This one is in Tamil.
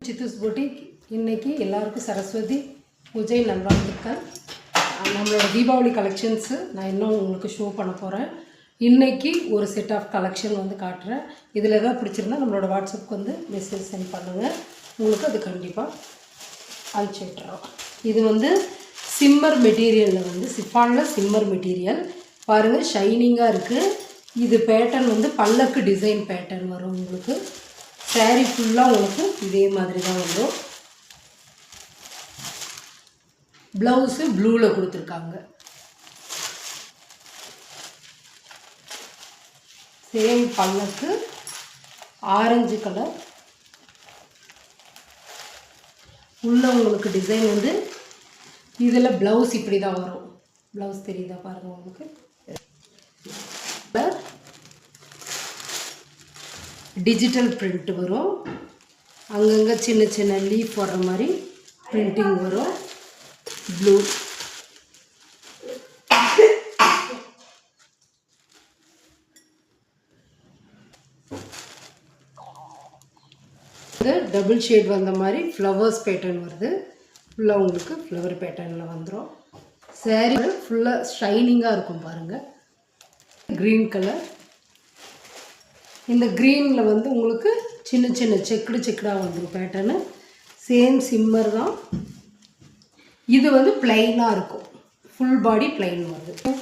சித்தூஸ் பொட்டிக். இன்றைக்கி எல்லாருக்கும் சரஸ்வதி பூஜை நல்வாழ்த்துக்கள். நம்மளோட தீபாவளி கலெக்ஷன்ஸு நான் இன்னும் உங்களுக்கு ஷோ பண்ண போகிறேன். இன்றைக்கி ஒரு செட் ஆஃப் கலெக்ஷன் வந்து காட்டுறேன். இதில் எதாவது பிடிச்சிருந்தா நம்மளோட வாட்ஸ்அப்புக்கு வந்து மெசேஜ் சென்ட் பண்ணுங்கள். உங்களுக்கு அது கண்டிப்பாக அனுப்பிச்சி விட்டுறோம். இது வந்து சிம்மர் மெட்டீரியலில் வந்து சிஃபானில் சிம்மர் மெட்டீரியல் பாருங்கள், ஷைனிங்காக இருக்குது. இது பேட்டர்ன் வந்து பல்லக்கு டிசைன் பேட்டர்ன் வரும். உங்களுக்கு சாரீ ஃபுல்லாக உங்களுக்கு இதே மாதிரி தான் வரும். ப்ளவுஸு ப்ளூவில் கொடுத்துருக்காங்க. சேம் பல்லக்கு ஆரஞ்சு கலர். உள்ள உங்களுக்கு டிசைன் வந்து இதில் ப்ளவுஸ் இப்படி தான் வரும். ப்ளவுஸ் தெரியுதா பாருங்கள் உங்களுக்கு. டிஜிட்டல் பிரிண்ட் வரும். அங்கங்கே சின்ன சின்ன லீஃப் வர்ற மாதிரி பிரிண்டிங் வரும். ப்ளூ டபுள் ஷேட் வந்த மாதிரி ஃப்ளவர்ஸ் பேட்டர்ன் வருது. ஃபுல்லாக உங்களுக்கு ஃப்ளவர் பேட்டர்னில் வந்துடும். சாரீ ஃபுல்லாக ஷைனிங்காக இருக்கும் பாருங்கள். Green colour. இந்த க்ரீனில் வந்து உங்களுக்கு சின்ன சின்ன செக்குடாக வந்துடும் பேட்டர்னு. சேம் சிம்மர் தான். இது வந்து பிளைனாக இருக்கும். ஃபுல் பாடி பிளைன் வருது.